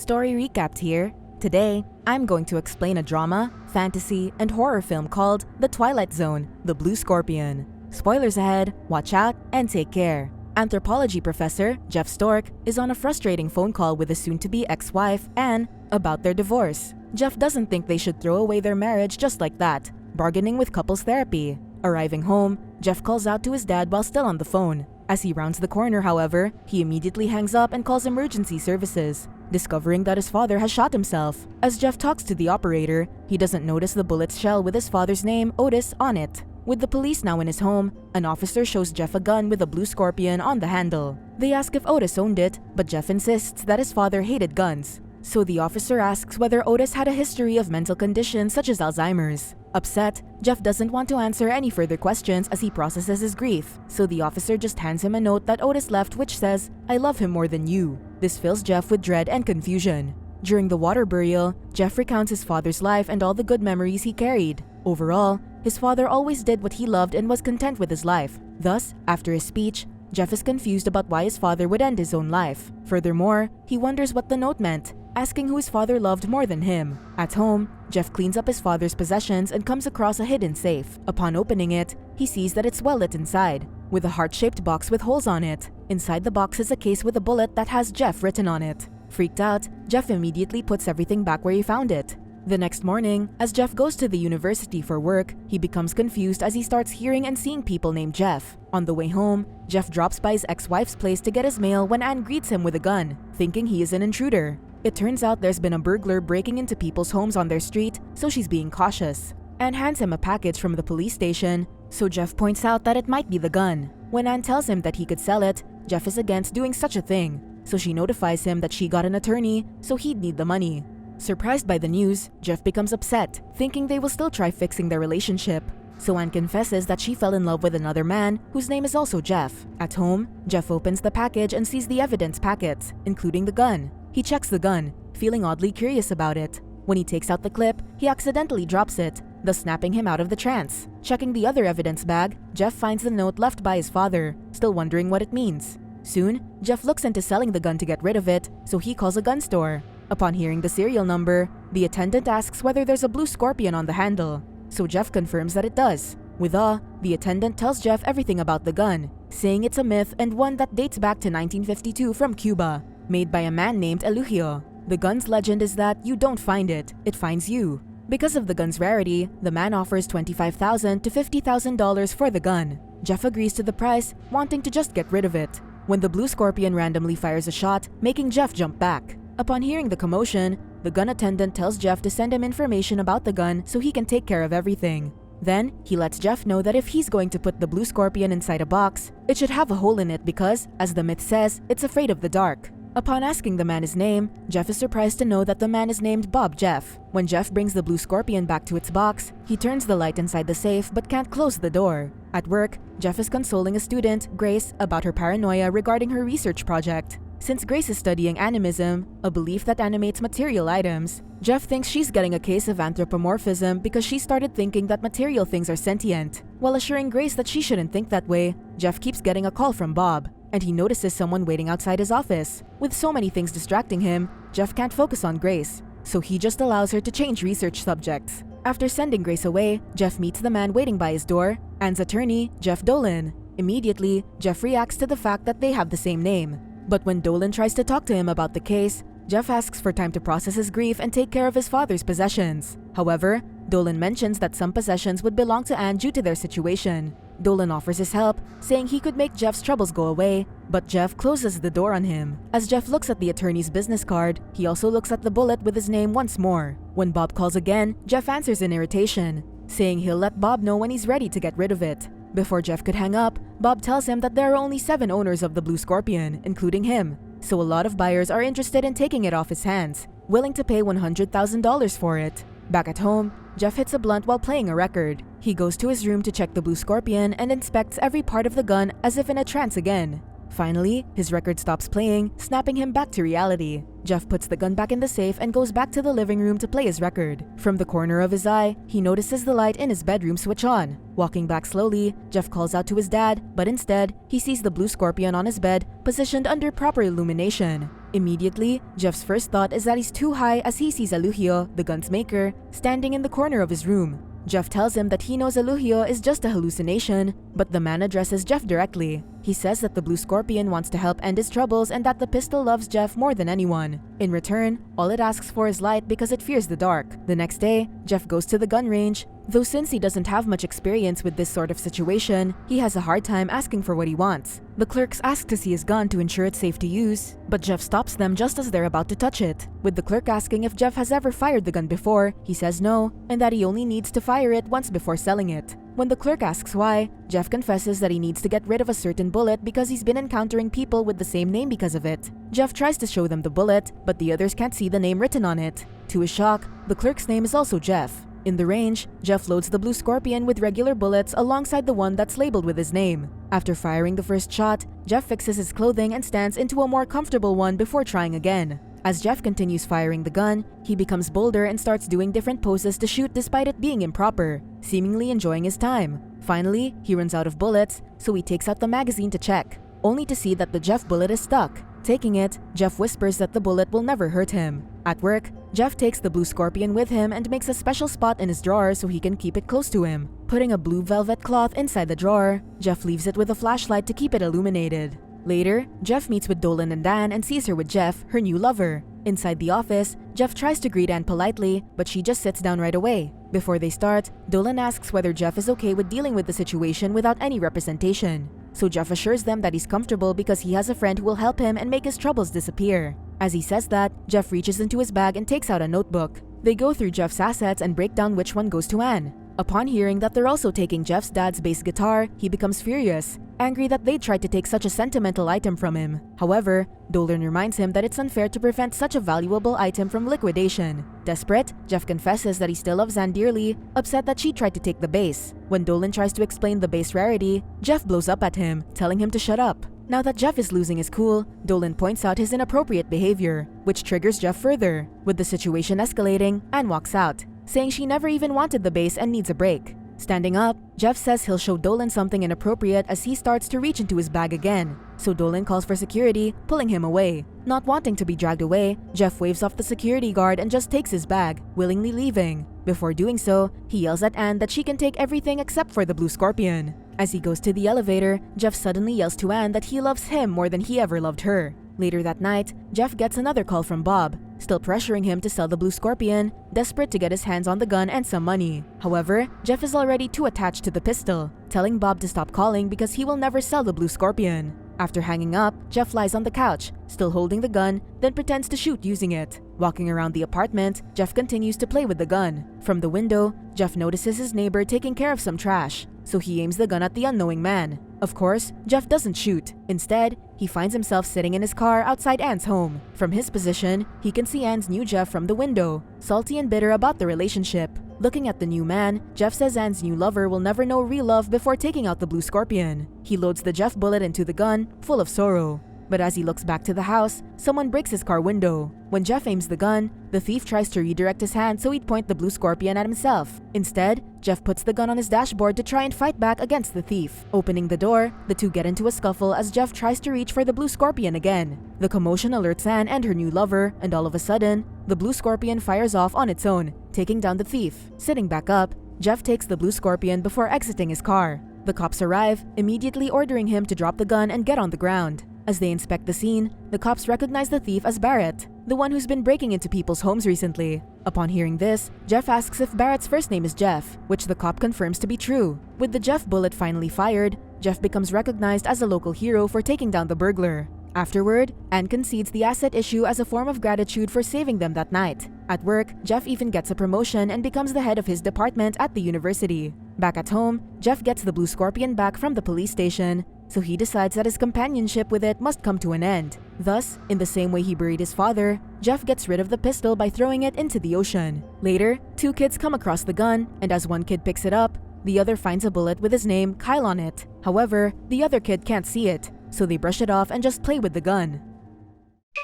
Story Recapped here. Today, I'm going to explain a drama, fantasy, and horror film called The Twilight Zone, The Blue Scorpion. Spoilers ahead, watch out, and take care. Anthropology professor Jeff Stork is on a frustrating phone call with his soon-to-be ex-wife, Anne, about their divorce. Jeff doesn't think they should throw away their marriage just like that, bargaining with couples therapy. Arriving home, Jeff calls out to his dad while still on the phone. As he rounds the corner, however, he immediately hangs up and calls emergency services, discovering that his father has shot himself. As Jeff talks to the operator, he doesn't notice the bullet's shell with his father's name, Otis, on it. With the police now in his home, an officer shows Jeff a gun with a blue scorpion on the handle. They ask if Otis owned it, but Jeff insists that his father hated guns. So the officer asks whether Otis had a history of mental conditions such as Alzheimer's. Upset, Jeff doesn't want to answer any further questions as he processes his grief, so the officer just hands him a note that Otis left which says, "I love him more than you." This fills Jeff with dread and confusion. During the water burial, Jeff recounts his father's life and all the good memories he carried. Overall, his father always did what he loved and was content with his life. Thus, after his speech, Jeff is confused about why his father would end his own life. Furthermore, he wonders what the note meant, asking who his father loved more than him. At home, Jeff cleans up his father's possessions and comes across a hidden safe. Upon opening it, he sees that it's well lit inside, with a heart-shaped box with holes on it. Inside the box is a case with a bullet that has Jeff written on it. Freaked out, Jeff immediately puts everything back where he found it. The next morning, as Jeff goes to the university for work, he becomes confused as he starts hearing and seeing people named Jeff. On the way home, Jeff drops by his ex-wife's place to get his mail when Anne greets him with a gun, thinking he is an intruder. It turns out there's been a burglar breaking into people's homes on their street, so she's being cautious. Anne hands him a package from the police station, so Jeff points out that it might be the gun. When Anne tells him that he could sell it, Jeff is against doing such a thing, so she notifies him that she got an attorney, so he'd need the money. Surprised by the news, Jeff becomes upset, thinking they will still try fixing their relationship. So Anne confesses that she fell in love with another man whose name is also Jeff. At home, Jeff opens the package and sees the evidence packets, including the gun. He checks the gun, feeling oddly curious about it. When he takes out the clip, he accidentally drops it, thus snapping him out of the trance. Checking the other evidence bag, Jeff finds the note left by his father, still wondering what it means. Soon, Jeff looks into selling the gun to get rid of it, so he calls a gun store. Upon hearing the serial number, the attendant asks whether there's a blue scorpion on the handle, so Jeff confirms that it does. With awe, the attendant tells Jeff everything about the gun, saying it's a myth and one that dates back to 1952 from Cuba, made by a man named Elujo. The gun's legend is that you don't find it, it finds you. Because of the gun's rarity, the man offers $25,000 to $50,000 for the gun. Jeff agrees to the price, wanting to just get rid of it, when the blue scorpion randomly fires a shot, making Jeff jump back. Upon hearing the commotion, the gun attendant tells Jeff to send him information about the gun so he can take care of everything. Then, he lets Jeff know that if he's going to put the blue scorpion inside a box, it should have a hole in it because, as the myth says, it's afraid of the dark. Upon asking the man his name, Jeff is surprised to know that the man is named Bob Jeff. When Jeff brings the blue scorpion back to its box, he turns the light inside the safe but can't close the door. At work, Jeff is consoling a student, Grace, about her paranoia regarding her research project. Since Grace is studying animism, a belief that animates material items, Jeff thinks she's getting a case of anthropomorphism because she started thinking that material things are sentient. While assuring Grace that she shouldn't think that way, Jeff keeps getting a call from Bob, and he notices someone waiting outside his office. With so many things distracting him, Jeff can't focus on Grace, so he just allows her to change research subjects. After sending Grace away, Jeff meets the man waiting by his door, Anne's attorney, Jeff Dolan. Immediately, Jeff reacts to the fact that they have the same name. But when Dolan tries to talk to him about the case, Jeff asks for time to process his grief and take care of his father's possessions. However, Dolan mentions that some possessions would belong to Anne due to their situation. Dolan offers his help, saying he could make Jeff's troubles go away, but Jeff closes the door on him. As Jeff looks at the attorney's business card, he also looks at the bullet with his name once more. When Bob calls again, Jeff answers in irritation, saying he'll let Bob know when he's ready to get rid of it. Before Jeff could hang up, Bob tells him that there are only 7 owners of the blue scorpion, including him, so a lot of buyers are interested in taking it off his hands, willing to pay $100,000 for it. Back at home, Jeff hits a blunt while playing a record. He goes to his room to check the blue scorpion and inspects every part of the gun as if in a trance again. Finally, his record stops playing, snapping him back to reality. Jeff puts the gun back in the safe and goes back to the living room to play his record. From the corner of his eye, he notices the light in his bedroom switch on. Walking back slowly, Jeff calls out to his dad, but instead, he sees the blue scorpion on his bed, positioned under proper illumination. Immediately, Jeff's first thought is that he's too high as he sees Eluhio, the gun's maker, standing in the corner of his room. Jeff tells him that he knows Eluhio is just a hallucination, but the man addresses Jeff directly. He says that the blue scorpion wants to help end his troubles and that the pistol loves Jeff more than anyone. In return, all it asks for is light because it fears the dark. The next day, Jeff goes to the gun range. Though since he doesn't have much experience with this sort of situation, he has a hard time asking for what he wants. The clerks ask to see his gun to ensure it's safe to use, but Jeff stops them just as they're about to touch it. With the clerk asking if Jeff has ever fired the gun before, he says no, and that he only needs to fire it once before selling it. When the clerk asks why, Jeff confesses that he needs to get rid of a certain bullet because he's been encountering people with the same name because of it. Jeff tries to show them the bullet, but the others can't see the name written on it. To his shock, the clerk's name is also Jeff. In the range, Jeff loads the blue scorpion with regular bullets alongside the one that's labeled with his name. After firing the first shot, Jeff fixes his clothing and stands into a more comfortable one before trying again. As Jeff continues firing the gun, he becomes bolder and starts doing different poses to shoot despite it being improper, seemingly enjoying his time. Finally, he runs out of bullets, so he takes out the magazine to check, only to see that the Jeff bullet is stuck. Taking it, Jeff whispers that the bullet will never hurt him. At work, Jeff takes the blue scorpion with him and makes a special spot in his drawer so he can keep it close to him. Putting a blue velvet cloth inside the drawer, Jeff leaves it with a flashlight to keep it illuminated. Later, Jeff meets with Dolan and Dan and sees her with Jeff, her new lover. Inside the office, Jeff tries to greet Anne politely, but she just sits down right away. Before they start, Dolan asks whether Jeff is okay with dealing with the situation without any representation. So Jeff assures them that he's comfortable because he has a friend who will help him and make his troubles disappear. As he says that, Jeff reaches into his bag and takes out a notebook. They go through Jeff's assets and break down which one goes to Anne. Upon hearing that they're also taking Jeff's dad's bass guitar, he becomes furious, angry that they tried to take such a sentimental item from him. However, Dolan reminds him that it's unfair to prevent such a valuable item from liquidation. Desperate, Jeff confesses that he still loves Anne dearly, upset that she tried to take the bass. When Dolan tries to explain the bass rarity, Jeff blows up at him, telling him to shut up. Now that Jeff is losing his cool, Dolan points out his inappropriate behavior, which triggers Jeff further. With the situation escalating, Anne walks out, saying she never even wanted the bass and needs a break. Standing up, Jeff says he'll show Dolan something inappropriate as he starts to reach into his bag again. So Dolan calls for security, pulling him away. Not wanting to be dragged away, Jeff waves off the security guard and just takes his bag, willingly leaving. Before doing so, he yells at Anne that she can take everything except for the blue scorpion. As he goes to the elevator, Jeff suddenly yells to Anne that he loves him more than he ever loved her. Later that night, Jeff gets another call from Bob, still pressuring him to sell the blue scorpion, desperate to get his hands on the gun and some money. However, Jeff is already too attached to the pistol, telling Bob to stop calling because he will never sell the blue scorpion. After hanging up, Jeff lies on the couch, still holding the gun, then pretends to shoot using it. Walking around the apartment, Jeff continues to play with the gun. From the window, Jeff notices his neighbor taking care of some trash, so he aims the gun at the unknowing man. Of course, Jeff doesn't shoot. Instead, he finds himself sitting in his car outside Anne's home. From his position, he can see Anne's new Jeff from the window, salty and bitter about the relationship. Looking at the new man, Jeff says Anne's new lover will never know real love before taking out the blue scorpion. He loads the Jeff bullet into the gun, full of sorrow. But as he looks back to the house, someone breaks his car window. When Jeff aims the gun, the thief tries to redirect his hand so he'd point the blue scorpion at himself. Instead, Jeff puts the gun on his dashboard to try and fight back against the thief. Opening the door, the two get into a scuffle as Jeff tries to reach for the blue scorpion again. The commotion alerts Anne and her new lover, and all of a sudden, the blue scorpion fires off on its own, taking down the thief. Sitting back up, Jeff takes the blue scorpion before exiting his car. The cops arrive, immediately ordering him to drop the gun and get on the ground. As they inspect the scene, the cops recognize the thief as Barrett, the one who's been breaking into people's homes recently. Upon hearing this, Jeff asks if Barrett's first name is Jeff, which the cop confirms to be true. With the Jeff bullet finally fired, Jeff becomes recognized as a local hero for taking down the burglar. Afterward, Anne concedes the asset issue as a form of gratitude for saving them that night. At work, Jeff even gets a promotion and becomes the head of his department at the university. Back at home, Jeff gets the blue scorpion back from the police station, so he decides that his companionship with it must come to an end. Thus, in the same way he buried his father, Jeff gets rid of the pistol by throwing it into the ocean. Later, two kids come across the gun, and as one kid picks it up, the other finds a bullet with his name, Kyle, on it. However, the other kid can't see it, so they brush it off and just play with the gun.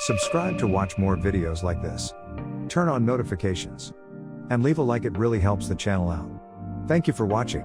Subscribe to watch more videos like this. Turn on notifications. And leave a like, it really helps the channel out. Thank you for watching.